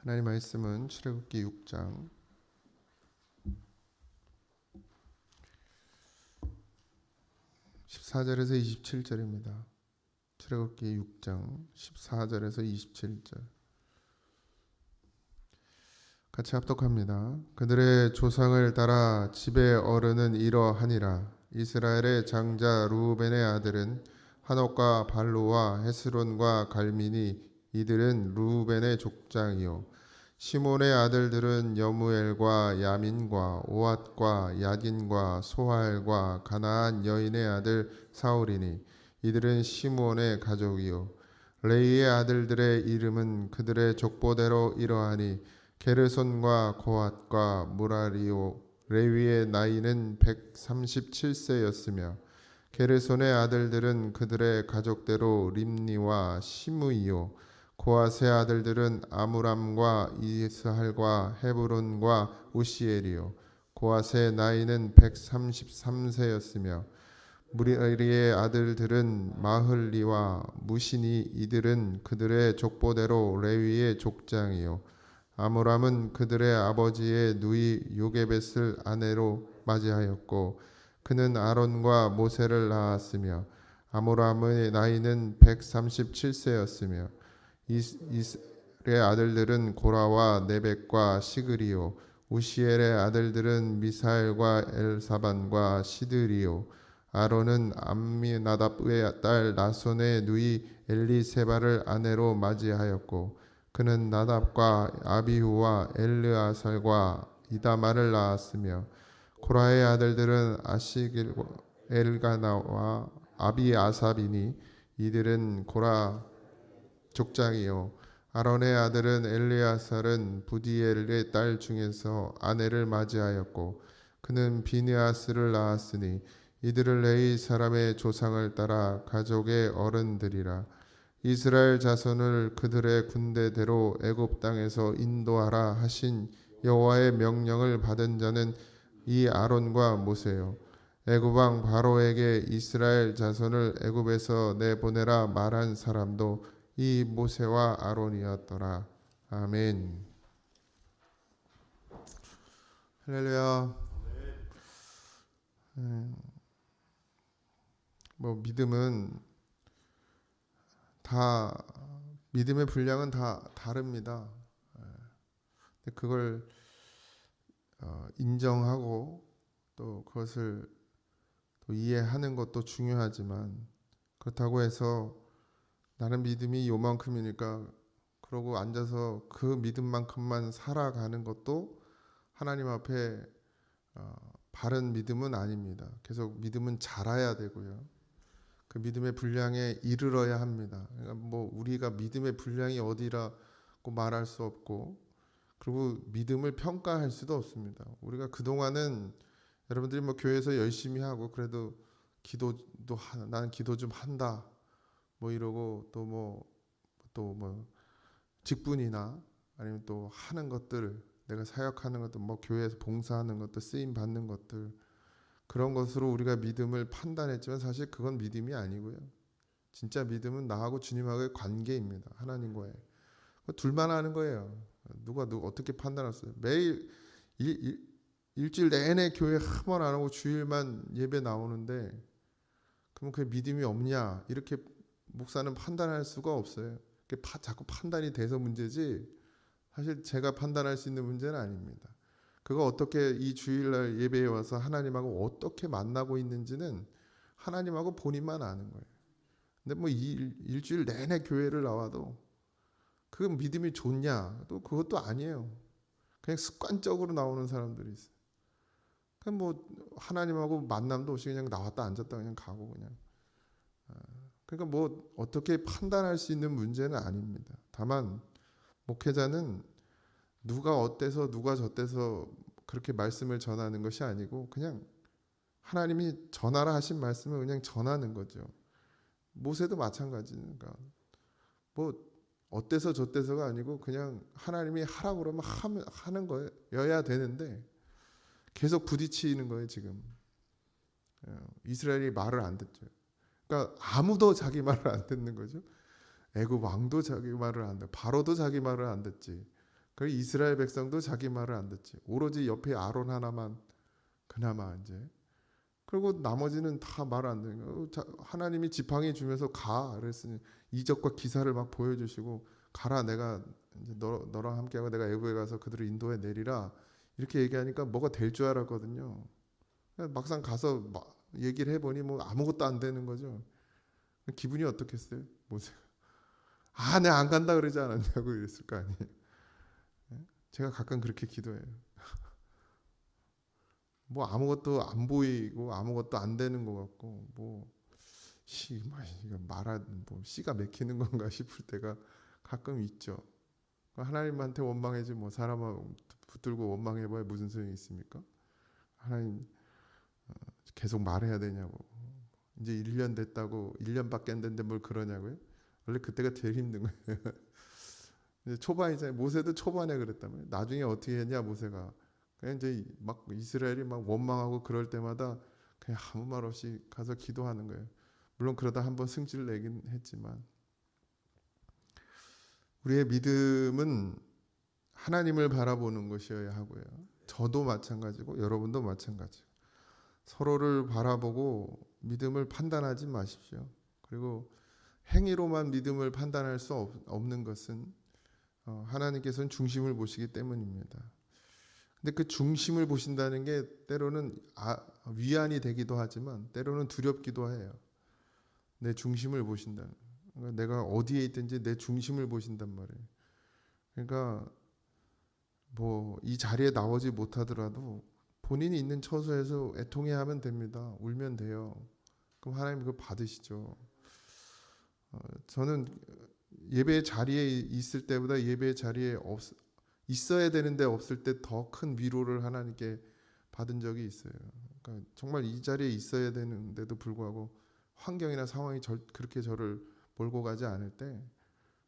하나님 말씀은 출애굽기 6장 14절에서 27절입니다. 출애굽기 6장 14절에서 27절 같이 합독합니다. 그들의 조상을 따라 집의 어른은 이러하니라. 이스라엘의 장자 루벤의 아들은 한옥과 발로와 헤스론과 갈미니 이들은 루벤의 족장이요. 시몬의 아들들은 여무엘과 야민과 오앗과 야긴과 소할과 가나안 여인의 아들 사울이니 이들은 시몬의 가족이요. 레이의 아들들의 이름은 그들의 족보대로 이러하니 게르손과 고핫과 무라리오. 레위의 나이는 137세였으며 게르손의 아들들은 그들의 가족대로 림니와 시므이요. 고핫의 아들들은 아므람과 이스할과 헤브론과 우시엘이요. 고핫의 나이는 133세였으며 무리의 아들들은 마흘리와 무시니 이들은 그들의 족보대로 레위의 족장이요. 아므람은 그들의 아버지의 누이 요게벳을 아내로 맞이하였고 그는 아론과 모세를 낳았으며 아므람의 나이는 137세였으며 이스의 아들들은 고라와 네벡과 시그리요. 우시엘의 아들들은 미사엘과 엘사반과 시드리요. 아론은 암미나답의 딸 나손의 누이 엘리세바를 아내로 맞이하였고 그는 나답과 아비후와 엘르아살과 이다말을 낳았으며 고라의 아들들은 아시길과 엘가나와 아비아삽이니 이들은 고라 족장이요. 아론의 아들은 엘리아살은 부디엘의 딸 중에서 아내를 맞이하였고 그는 비느하스를 낳았으니 이들은 레위 사람의 조상을 따라 가족의 어른들이라. 이스라엘 자손을 그들의 군대대로 애굽 땅에서 인도하라 하신 여호와의 명령을 받은 자는 이 아론과 모세요. 애굽 왕 바로에게 이스라엘 자손을 애굽에서 내보내라 말한 사람도 이 모세와 아론이었더라. 아멘. 할렐루야. 믿음은 다 믿음의 분량은 다 다릅니다. 근데 그걸 인정하고 또 그것을 또 이해하는 것도 중요하지만 그렇다고 해서 나는 믿음이 요만큼이니까 그러고 앉아서 그 믿음만큼만 살아가는 것도 하나님 앞에 바른 믿음은 아닙니다. 계속 믿음은 자라야 되고요. 그 믿음의 분량에 이르러야 합니다. 그러니까 우리가 믿음의 분량이 어디라고 말할 수 없고 그리고 믿음을 평가할 수도 없습니다. 우리가 그동안은 여러분들이 교회에서 열심히 하고 그래도 기도도 난 기도 좀 한다 이러고 또 직분이나 아니면 또 하는 것들 내가 사역하는 것들 교회에서 봉사하는 것들 쓰임 받는 것들 그런 것으로 우리가 믿음을 판단했지만 사실 그건 믿음이 아니고요. 진짜 믿음은 나하고 주님하고의 관계입니다. 하나님과의. 둘만 아는 거예요. 누가 어떻게 판단했어요? 매일 일주일 내내 교회 한 번 안 오고 주일만 예배 나오는데 그러면 그게 믿음이 없냐? 이렇게 목사는 판단할 수가 없어요. 그게 자꾸 판단이 돼서 문제지 사실 제가 판단할 수 있는 문제는 아닙니다. 그거 어떻게 이 주일날 예배에 와서 하나님하고 어떻게 만나고 있는지는 하나님하고 본인만 아는 거예요. 근데 일주일 내내 교회를 나와도 그 믿음이 좋냐? 또 그것도 아니에요. 그냥 습관적으로 나오는 사람들이 있어요. 그냥 하나님하고 만남도 없이 그냥 나왔다 앉았다 그냥 가고 그냥. 그러니까 어떻게 판단할 수 있는 문제는 아닙니다. 다만 목회자는 누가 어때서 누가 저때서 그렇게 말씀을 전하는 것이 아니고 그냥 하나님이 전하라 하신 말씀을 그냥 전하는 거죠. 모세도 마찬가지니까 어때서 저때서가 아니고 그냥 하나님이 하라고 그러면 하는 거여야 되는데 계속 부딪히는 거예요 지금. 이스라엘이 말을 안 듣죠. 그러니까 아무도 자기 말을 안 듣는 거죠. 애굽 왕도 자기 말을 안 듣고 바로도 자기 말을 안 듣지. 그 이스라엘 백성도 자기 말을 안 듣지. 오로지 옆에 아론 하나만 그나마 이제. 그리고 나머지는 다 말 안 듣는 거예요. 하나님이 지팡이 주면서 가 그랬으니 이적과 기사를 막 보여주시고 가라 내가 이제 너랑 함께하고 내가 애굽에 가서 그들을 인도해 내리라 이렇게 얘기하니까 뭐가 될 줄 알았거든요. 막상 가서 얘기를 해보니 뭐 아무것도 안 되는 거죠. 기분이 어떻겠어요? 모세가 내가 안 간다 그러지 않았냐고 이랬을 거 아니에요. 제가 가끔 그렇게 기도해요. 뭐 아무것도 안 보이고 아무것도 안 되는 것 같고 뭐 이거 뭐 씨가 맥히는 건가 싶을 때가 가끔 있죠. 하나님한테 원망해지 뭐 사람을 붙들고 원망해봐야 무슨 소용이 있습니까? 하나님 계속 말해야 되냐고. 이제 1년 됐다고 1년밖에 안 됐는데 뭘 그러냐고요? 원래 그때가 제일 힘든 거예요. 이제 초반이잖아요. 모세도 초반에 그랬다면 나중에 어떻게 했냐 모세가 그냥 이제 막 이스라엘이 막 원망하고 그럴 때마다 그냥 아무 말 없이 가서 기도하는 거예요. 물론 그러다 한번 승질 내긴 했지만 우리의 믿음은 하나님을 바라보는 것이어야 하고요. 저도 마찬가지고 여러분도 마찬가지고 서로를 바라보고 믿음을 판단하지 마십시오. 그리고 행위로만 믿음을 판단할 수 없는 것은 하나님께서는 중심을 보시기 때문입니다. 근데 그 중심을 보신다는 게 때로는 위안이 되기도 하지만 때로는 두렵기도 해요. 내 중심을 보신다. 그러니까 내가 어디에 있든지 내 중심을 보신단 말이에요. 그러니까 뭐 이 자리에 나오지 못하더라도 본인이 있는 처소에서 애통해하면 됩니다. 울면 돼요. 그럼 하나님 그거 받으시죠. 저는 예배 자리에 있을 때보다 예배 자리에 있어야 되는데 없을 때 더 큰 위로를 하나님께 받은 적이 있어요. 그러니까 정말 이 자리에 있어야 되는데도 불구하고 환경이나 상황이 그렇게 저를 몰고 가지 않을 때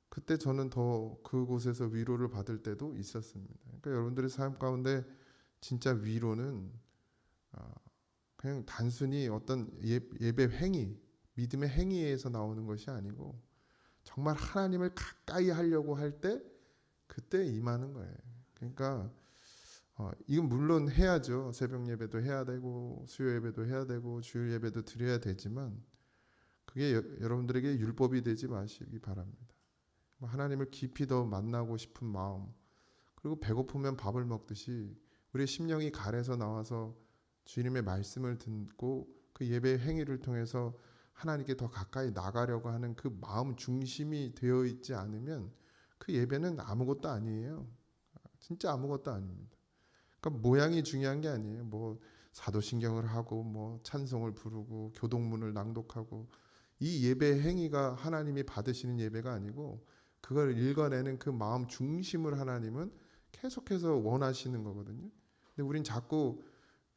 그때 저는 더 그곳에서 위로를 받을 때도 있었습니다. 그러니까 여러분들의 삶 가운데 진짜 위로는 그냥 단순히 어떤 예배 행위, 믿음의 행위에서 나오는 것이 아니고 정말 하나님을 가까이 하려고 할 때 그때 임하는 거예요. 그러니까 이건 물론 해야죠. 새벽 예배도 해야 되고 수요 예배도 해야 되고 주일 예배도 드려야 되지만 그게 여러분들에게 율법이 되지 마시기 바랍니다. 하나님을 깊이 더 만나고 싶은 마음 그리고 배고프면 밥을 먹듯이 우리의 심령이 갈에서 나와서 주님의 말씀을 듣고 그 예배 행위를 통해서 하나님께 더 가까이 나가려고 하는 그 마음 중심이 되어 있지 않으면 그 예배는 아무것도 아니에요. 진짜 아무것도 아닙니다. 그러니까 모양이 중요한 게 아니에요. 뭐 사도신경을 하고 뭐 찬송을 부르고 교동문을 낭독하고 이 예배 행위가 하나님이 받으시는 예배가 아니고 그걸 읽어내는 그 마음 중심을 하나님은 계속해서 원하시는 거거든요. 근데 우린 자꾸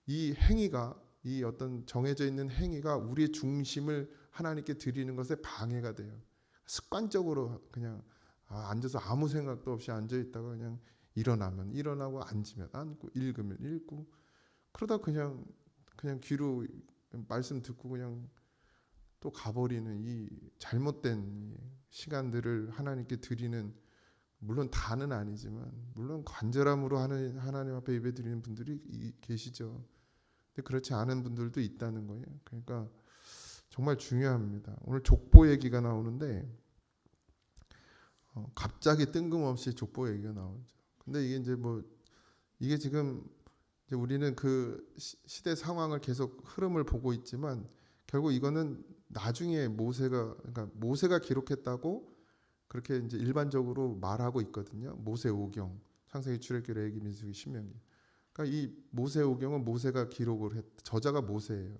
이 행위가 이 어떤 정해져 있는 행위가 우리의 중심을 하나님께 드리는 것에 방해가 돼요. 습관적으로 그냥 앉아서 아무 생각도 없이 앉아 있다가 그냥 일어나면 일어나고 앉으면 앉고 읽으면 읽고 그러다 그냥 귀로 말씀 듣고 그냥 또 가버리는 이 잘못된 시간들을 하나님께 드리는 물론 다는 아니지만 물론 간절함으로 하나님 앞에 예배 드리는 분들이 계시죠. 근데 그렇지 않은 분들도 있다는 거예요. 그러니까 정말 중요합니다. 오늘 족보 얘기가 나오는데 갑자기 뜬금없이 족보 얘기가 나오죠. 근데 이게 지금 이제 우리는 그 시대 상황을 계속 흐름을 보고 있지만 결국 이거는 나중에 그러니까 모세가 기록했다고 그렇게 이제 일반적으로 말하고 있거든요. 모세 오경, 창세기, 출애굽기, 레위기, 민수기, 신명기. 그러니까 이 모세 오경은 모세가 기록을 저자가 모세예요.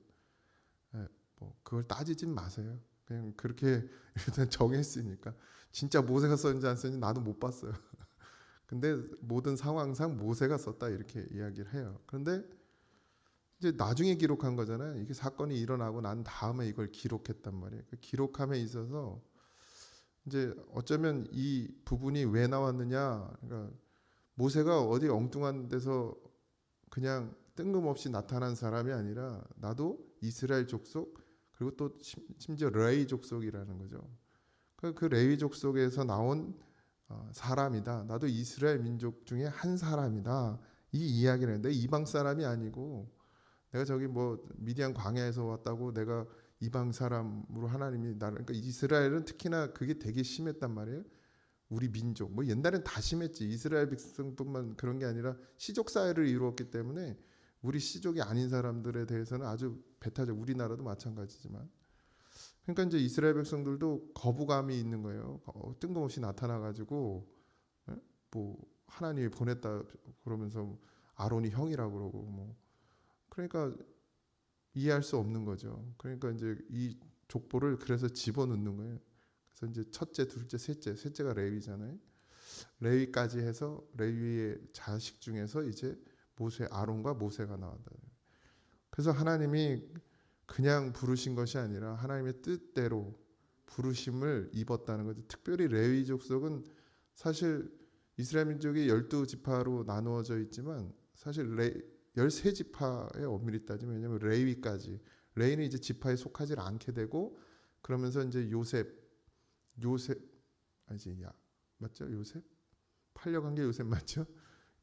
뭐 그걸 따지진 마세요. 그냥 그렇게 일단 정했으니까 진짜 모세가 썼는지 안 썼는지 나도 못 봤어요. 근데 모든 상황상 모세가 썼다 이렇게 이야기를 해요. 그런데 이제 나중에 기록한 거잖아요. 이게 사건이 일어나고 난 다음에 이걸 기록했단 말이에요. 그 기록함에 있어서 이제 어쩌면 이 부분이 왜 나왔느냐. 그러니까 모세가 어디 엉뚱한 데서 그냥 뜬금없이 나타난 사람이 아니라 나도 이스라엘 족속 그리고 또 심지어 레위 족속이라는 거죠. 그 레위 족속에서 나온 사람이다. 나도 이스라엘 민족 중에 한 사람이다. 이 이야기를 했는데 이방 사람이 아니고 내가 저기 뭐 미디안 광야에서 왔다고 내가 이방 사람으로 하나님이 나를 그러니까 이스라엘은 특히나 그게 되게 심했단 말이에요. 우리 민족 뭐 옛날엔 다 심했지. 이스라엘 백성뿐만 그런 게 아니라 시족 사회를 이루었기 때문에 우리 시족이 아닌 사람들에 대해서는 아주 배타적 우리나라도 마찬가지지만 그러니까 이제 이스라엘 백성들도 거부감이 있는 거예요. 뜬금없이 나타나가지고 뭐 하나님이 보냈다 그러면서 아론이 형이라고 그러고 뭐 그러니까 이해할 수 없는 거죠. 그러니까 이제 이 족보를 그래서 집어넣는 거예요. 그래서 이제 첫째, 둘째, 셋째가 레위잖아요. 레위까지 해서 레위의 자식 중에서 이제 아론과 모세가 나왔다. 그래서 하나님이 그냥 부르신 것이 아니라 하나님의 뜻대로 부르심을 입었다는 거죠. 특별히 레위 족속은 사실 이스라엘 민족이 12지파로 나누어져 있지만 사실 13지파에 엄밀히 따지면 왜냐하면 레위는 이제 지파에 속하지 않게 되고 그러면서 이제 요셉 아니지 맞죠? 요셉? 팔려간 게 요셉 맞죠?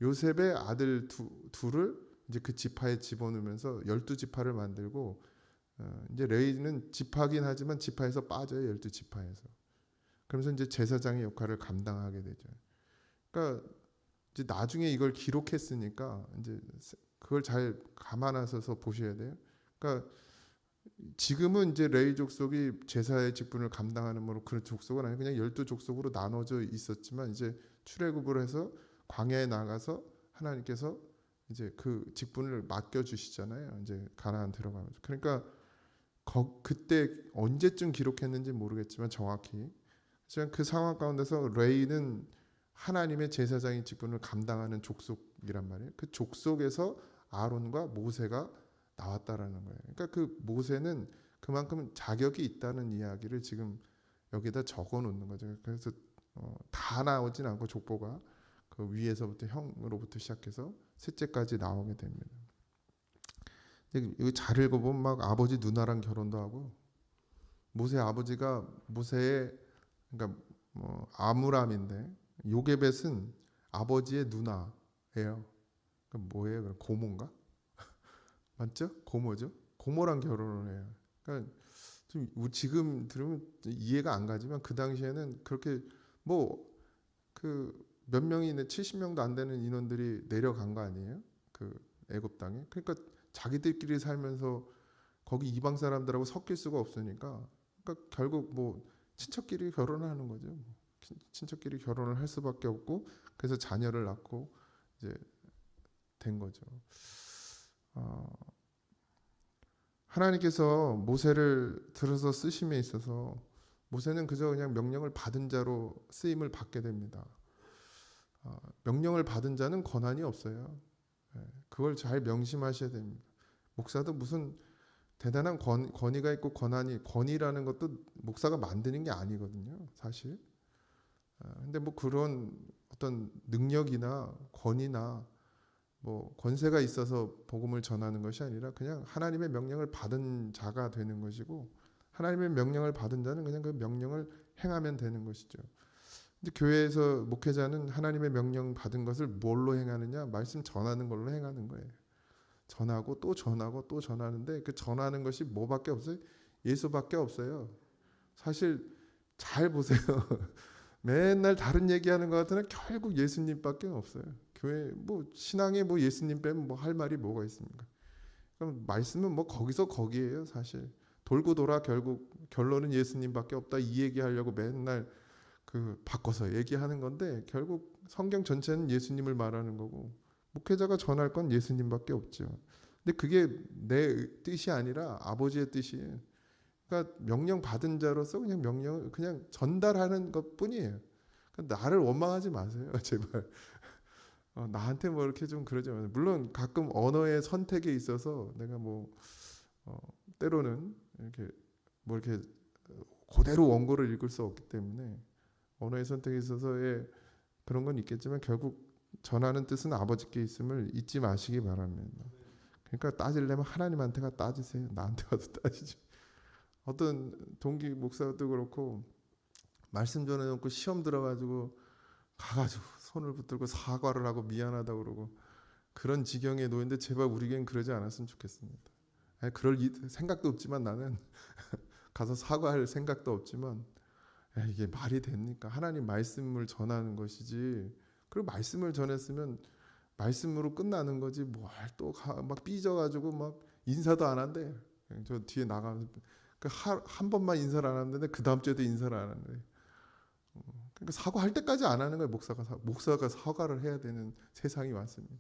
요셉의 아들 둘을 이제 그 지파에 집어넣으면서 12지파를 만들고 이제 레위는 지파긴 하지만 지파에서 빠져요. 12지파에서. 그러면서 이제 제사장의 역할을 감당하게 되죠. 그러니까 이제 나중에 이걸 기록했으니까 이제 그걸 잘 감안하셔서 보셔야 돼요. 그러니까 지금은 이제 레위 족속이 제사의 직분을 감당하는 뭐로 그런 족속은 아니고 그냥 12족속으로 나눠져 있었지만 이제 출애굽을 해서 광야에 나가서 하나님께서 이제 그 직분을 맡겨 주시잖아요. 이제 가나안 들어가면서. 그러니까 그때 언제쯤 기록했는지 모르겠지만 정확히 하지만 그 상황 가운데서 레위는 하나님의 제사장의 직분을 감당하는 족속이란 말이에요. 그 족속에서 아론과 모세가 나왔다라는 거예요. 그러니까 그 모세는 그만큼 자격이 있다는 이야기를 지금 여기다 적어 놓는 거죠. 그래서 다 나오진 않고 족보가 그 위에서부터 형으로부터 시작해서 셋째까지 나오게 됩니다. 이거 잘 읽어보면 막 아버지 누나랑 결혼도 하고 모세 아버지가 모세의 그러니까 아므람인데 요게벳은 아버지의 누나예요. 그럼 뭐예요? 그럼 고모인가? 맞죠? 고모죠. 고모랑 결혼을 해요. 그러니까 좀 지금 들으면 이해가 안 가지만 그 당시에는 그렇게 뭐 그 몇 명이 70명도 안 되는 인원들이 내려간 거 아니에요? 그 애굽 땅에. 그러니까 자기들끼리 살면서 거기 이방 사람들하고 섞일 수가 없으니까 그러니까 결국 뭐 친척끼리 결혼하는 거죠. 친척끼리 결혼을 할 수밖에 없고 그래서 자녀를 낳고 이제 된 거죠. 하나님께서 모세를 들어서 쓰심에 있어서 모세는 그저 그냥 명령을 받은 자로 쓰임을 받게 됩니다. 명령을 받은 자는 권한이 없어요. 그걸 잘 명심하셔야 됩니다. 목사도 무슨 대단한 권위가 있고 권위라는 것도 목사가 만드는 게 아니거든요. 사실. 근데 뭐 그런 어떤 능력이나 권위나 뭐 권세가 있어서 복음을 전하는 것이 아니라 그냥 하나님의 명령을 받은 자가 되는 것이고 하나님의 명령을 받은 자는 그냥 그 명령을 행하면 되는 것이죠. 근데 교회에서 목회자는 하나님의 명령 받은 것을 뭘로 행하느냐? 말씀 전하는 걸로 행하는 거예요. 전하고 또 전하고 또 전하는데 그 전하는 것이 뭐밖에 없어요? 예수밖에 없어요. 사실 잘 보세요. 맨날 다른 얘기하는 것 같으나 결국 예수님밖에 없어요. 교회 뭐 신앙에 뭐 예수님 빼면 뭐 할 말이 뭐가 있습니까? 그럼 말씀은 뭐 거기서 거기에요, 사실. 돌고 돌아 결국 결론은 예수님밖에 없다 이 얘기하려고 맨날 그 바꿔서 얘기하는 건데 결국 성경 전체는 예수님을 말하는 거고 목회자가 전할 건 예수님밖에 없죠. 근데 그게 내 뜻이 아니라 아버지의 뜻이에요. 그러니까 명령 받은 자로서 그냥 명령을 그냥 전달하는 것뿐이에요. 그러니까 나를 원망하지 마세요, 제발. 나한테 뭐 이렇게 좀 그러지 마세요. 물론 가끔 언어의 선택에 있어서 내가 뭐 때로는 이렇게 뭐 이렇게 그대로 원고를 읽을 수 없기 때문에 언어의 선택에 있어서의 그런 건 있겠지만 결국 전하는 뜻은 아버지께 있음을 잊지 마시기 바랍니다. 그러니까 따지려면 하나님한테가 따지세요. 나한테 가서 따지지. 어떤 동기 목사도 그렇고 말씀 전해놓고 시험 들어가지고 가가지고 손을 붙들고 사과를 하고 미안하다고 그러고 그런 지경에 놓였는데 제발 우리에겐 그러지 않았으면 좋겠습니다. 아니, 그럴 생각도 없지만 나는 가서 사과할 생각도 없지만 야, 이게 말이 됩니까? 하나님 말씀을 전하는 것이지. 그리고 말씀을 전했으면 말씀으로 끝나는 거지. 뭘 또 막 삐져가지고 막 인사도 안 한대. 저 뒤에 나가면서 한 번만 인사를 안 하는데 그 다음 주에도 인사를 안 하는데. 그러니까 사과할 때까지 안 하는 거예요. 목사가 사과를 해야 되는 세상이 왔습니다.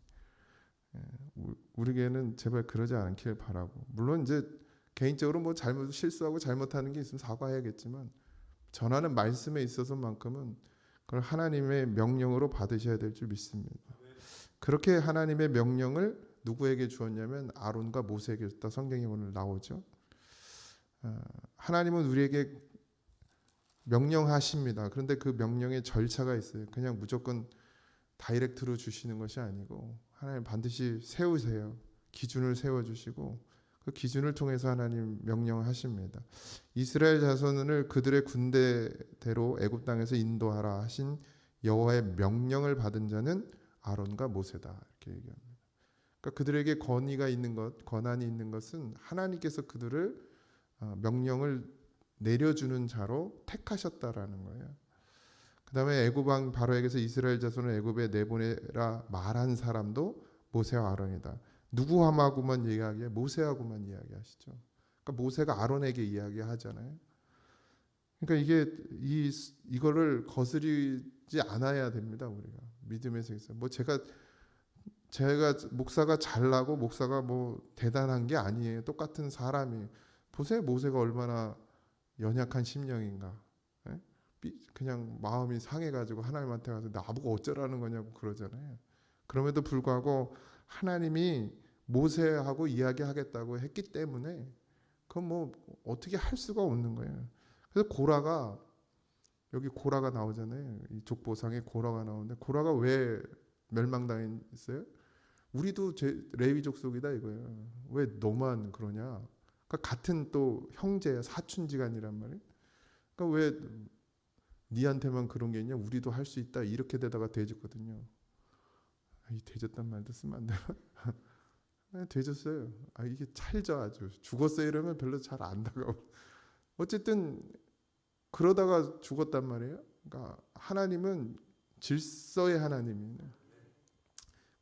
우리에게는 제발 그러지 않길 바라고. 물론 이제 개인적으로 뭐 실수하고 잘못하는 게 있으면 사과해야겠지만 전하는 말씀에 있어서만큼은 그걸 하나님의 명령으로 받으셔야 될 줄 믿습니다. 그렇게 하나님의 명령을 누구에게 주었냐면 아론과 모세에게 줬다. 성경에 오늘 나오죠. 하나님은 우리에게 명령하십니다. 그런데 그 명령에 절차가 있어요. 그냥 무조건 다이렉트로 주시는 것이 아니고 하나님 반드시 세우세요. 기준을 세워주시고 그 기준을 통해서 하나님 명령하십니다. 이스라엘 자손을 그들의 군대대로 애굽 땅에서 인도하라 하신 여호와의 명령을 받은 자는 아론과 모세다 이렇게 얘기합니다. 그러니까 그들에게 권위가 있는 것, 권한이 있는 것은 하나님께서 그들을 명령을 내려주는 자로 택하셨다라는 거예요. 그 다음에 애굽 왕 바로에게서 이스라엘 자손을 애굽에 내보내라 말한 사람도 모세와 아론이다. 누구하고만 이야기해? 모세하고만 이야기하시죠. 그러니까 모세가 아론에게 이야기하잖아요. 그러니까 이거를 거스르지 않아야 됩니다. 우리가 믿음에서 있어. 뭐 제가 목사가 잘나고 목사가 뭐 대단한 게 아니에요. 똑같은 사람이. 보세요. 모세가 얼마나 연약한 심령인가. 예? 그냥 마음이 상해가지고 하나님한테 가서 나보고 어쩌라는 거냐고 그러잖아요. 그럼에도 불구하고 하나님이 모세하고 이야기하겠다고 했기 때문에 그건 뭐 어떻게 할 수가 없는 거예요. 그래서 여기 고라가 나오잖아요. 이 족보상에 고라가 나오는데 고라가 왜 멸망당했어요? 우리도 레위 족속이다 이거예요. 왜 너만 그러냐? 그러니까 같은 또 형제 사촌지간이란 말이에요. 그러니까 왜 니한테만 그런 게 있냐? 우리도 할 수 있다. 이렇게 되다가 되졌거든요. 이 되졌단 말도 쓰면 안 돼요. 되졌어요. 이게 찰져 아주. 죽었어요 이러면 별로 잘 안 다가오. 어쨌든 그러다가 죽었단 말이에요. 그러니까 하나님은 질서의 하나님이에요.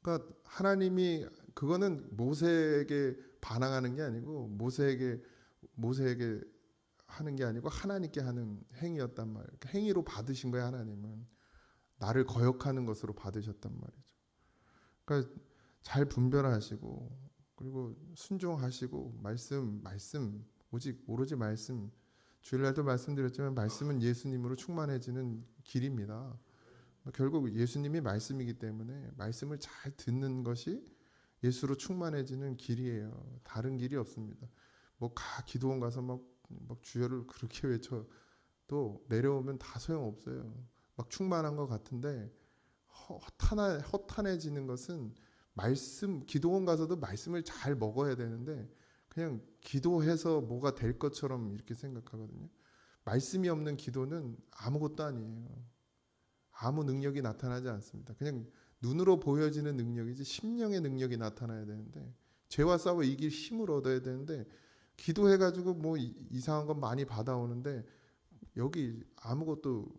그러니까 하나님이 그거는 모세에게 반항하는 게 아니고 모세에게 하는 게 아니고 하나님께 하는 행위였단 말이에요. 행위로 받으신 거예요. 하나님은 나를 거역하는 것으로 받으셨단 말이죠. 그러니까 잘 분별하시고 그리고 순종하시고 말씀 오로지 말씀. 주일날도 말씀드렸지만 말씀은 예수님으로 충만해지는 길입니다. 결국 예수님이 말씀이기 때문에 말씀을 잘 듣는 것이 예수로 충만해지는 길이에요. 다른 길이 없습니다. 뭐 기도원 가서 막 주여를 그렇게 외쳐 또 내려오면 다 소용없어요. 막 충만한 것 같은데 허탄해지는 것은 기도원 가서도 말씀을 잘 먹어야 되는데 그냥 기도해서 뭐가 될 것처럼 이렇게 생각하거든요. 말씀이 없는 기도는 아무것도 아니에요. 아무 능력이 나타나지 않습니다. 그냥 눈으로 보여지는 능력이지 심령의 능력이 나타나야 되는데 죄와 싸워 이길 힘을 얻어야 되는데 기도해가지고 뭐 이상한 건 많이 받아오는데 여기 아무것도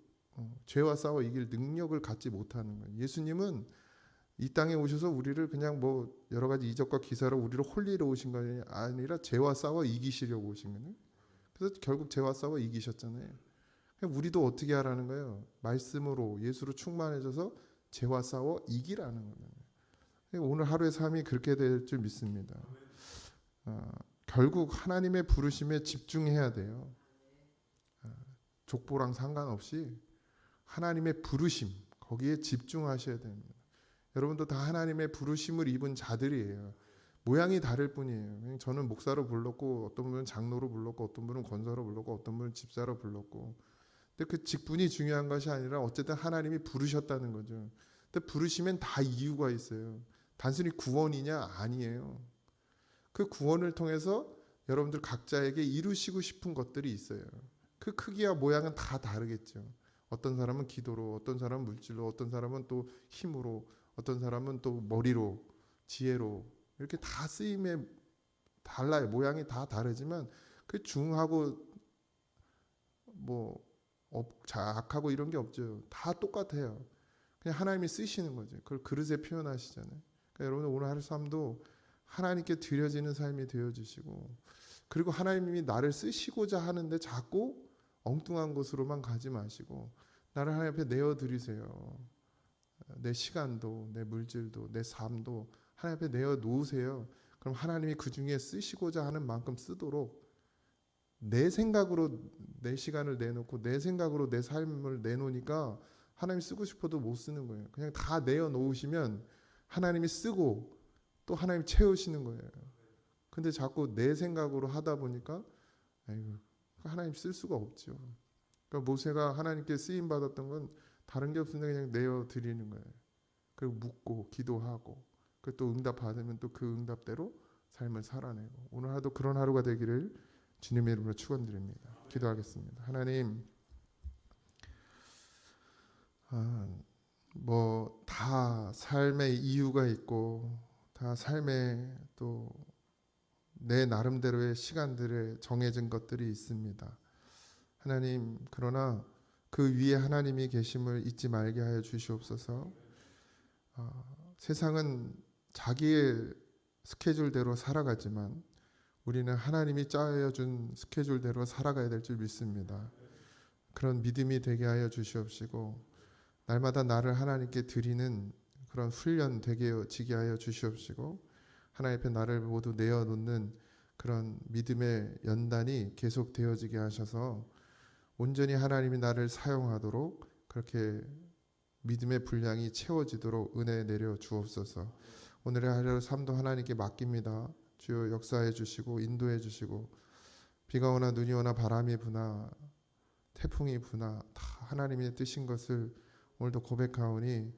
죄와 싸워 이길 능력을 갖지 못하는 거예요. 예수님은 이 땅에 오셔서 우리를 그냥 뭐 여러 가지 이적과 기사로 우리를 홀리러 오신 거 아니라 죄와 싸워 이기시려고 오신 거예요. 그래서 결국 죄와 싸워 이기셨잖아요. 우리도 어떻게 하라는 거예요? 말씀으로 예수로 충만해져서 죄와 싸워 이기라는 거예요. 오늘 하루의 삶이 그렇게 될 줄 믿습니다. 결국 하나님의 부르심에 집중해야 돼요. 족보랑 상관없이 하나님의 부르심 거기에 집중하셔야 됩니다. 여러분도 다 하나님의 부르심을 입은 자들이에요. 모양이 다를 뿐이에요. 저는 목사로 불렀고 어떤 분은 장로로 불렀고 어떤 분은 권사로 불렀고 어떤 분은 집사로 불렀고 근데 그 직분이 중요한 것이 아니라 어쨌든 하나님이 부르셨다는 거죠. 근데 부르시면 다 이유가 있어요. 단순히 구원이냐? 아니에요. 그 구원을 통해서 여러분들 각자에게 이루시고 싶은 것들이 있어요. 그 크기와 모양은 다 다르겠죠. 어떤 사람은 기도로, 어떤 사람은 물질로, 어떤 사람은 또 힘으로, 어떤 사람은 또 머리로, 지혜로 이렇게 다 쓰임에 달라요. 모양이 다 다르지만 그 중하고 뭐 작하고 이런 게 없죠. 다 똑같아요. 그냥 하나님이 쓰시는 거죠. 그걸 그릇에 표현하시잖아요. 그러니까 여러분 오늘 하루 삶도 하나님께 드려지는 삶이 되어주시고, 그리고 하나님이 나를 쓰시고자 하는데 자꾸 엉뚱한 곳으로만 가지 마시고 나를 하나님 앞에 내어드리세요. 내 시간도, 내 물질도, 내 삶도 하나님 앞에 내어놓으세요. 그럼 하나님이 그 중에 쓰시고자 하는 만큼 쓰도록, 내 생각으로 내 시간을 내놓고 내 생각으로 내 삶을 내놓으니까 하나님이 쓰고 싶어도 못 쓰는 거예요. 그냥 다 내어놓으시면 하나님이 쓰고 또 하나님이 채우시는 거예요. 근데 자꾸 내 생각으로 하다 보니까 아이고, 하나님 쓸 수가 없죠. 그러니까 모세가 하나님께 쓰임 받았던 건 다른 게 없으니까 그냥 내어 드리는 거예요. 그리고 묻고 기도하고 또 응답 받으면 또 그 응답대로 삶을 살아내고, 오늘 하루도 그런 하루가 되기를 주님의 이름으로 축원드립니다. 기도하겠습니다. 하나님, 뭐 다 삶의 이유가 있고 다 삶의 또 내 나름대로의 시간들에 정해진 것들이 있습니다. 하나님, 그러나 그 위에 하나님이 계심을 잊지 말게 하여 주시옵소서. 세상은 자기의 스케줄대로 살아가지만 우리는 하나님이 짜여준 스케줄대로 살아가야 될 줄 믿습니다. 그런 믿음이 되게 하여 주시옵시고, 날마다 나를 하나님께 드리는 그런 훈련 되게 지게 하여 주시옵시고, 하나님 앞에 나를 모두 내어놓는 그런 믿음의 연단이 계속 되어지게 하셔서 온전히 하나님이 나를 사용하도록, 그렇게 믿음의 분량이 채워지도록 은혜 내려 주옵소서. 오늘의 하루 삶도 하나님께 맡깁니다. 주여 역사해 주시고 인도해 주시고, 비가 오나 눈이 오나 바람이 부나 태풍이 부나 다 하나님의 뜻인 것을 오늘도 고백하오니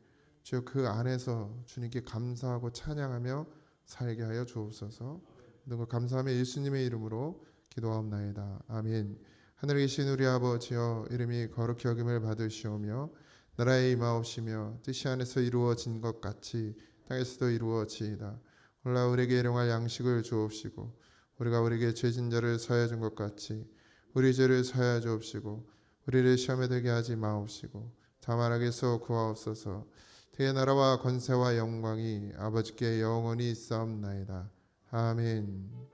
주여 그 안에서 주님께 감사하고 찬양하며 살게 하여 주옵소서. 모든 것 감사하며 예수님의 이름으로 기도하옵나이다. 아멘. 하늘에 계신 우리 아버지여, 이름이 거룩히 여김을 받으시오며 나라의 임하옵시며 뜻이 안에서 이루어진 것 같이 땅에서도 이루어지이다. 오늘날 우리에게 일용할 양식을 주옵시고, 우리가 우리에게 죄진 자를 사하여 준 것 같이 우리 죄를 사하여 주옵시고, 우리를 시험에 들게 하지 마옵시고 다만 악에서 구하옵소서. 주의 나라와 권세와 영광이 아버지께 영원히 있사옵나이다. 아멘.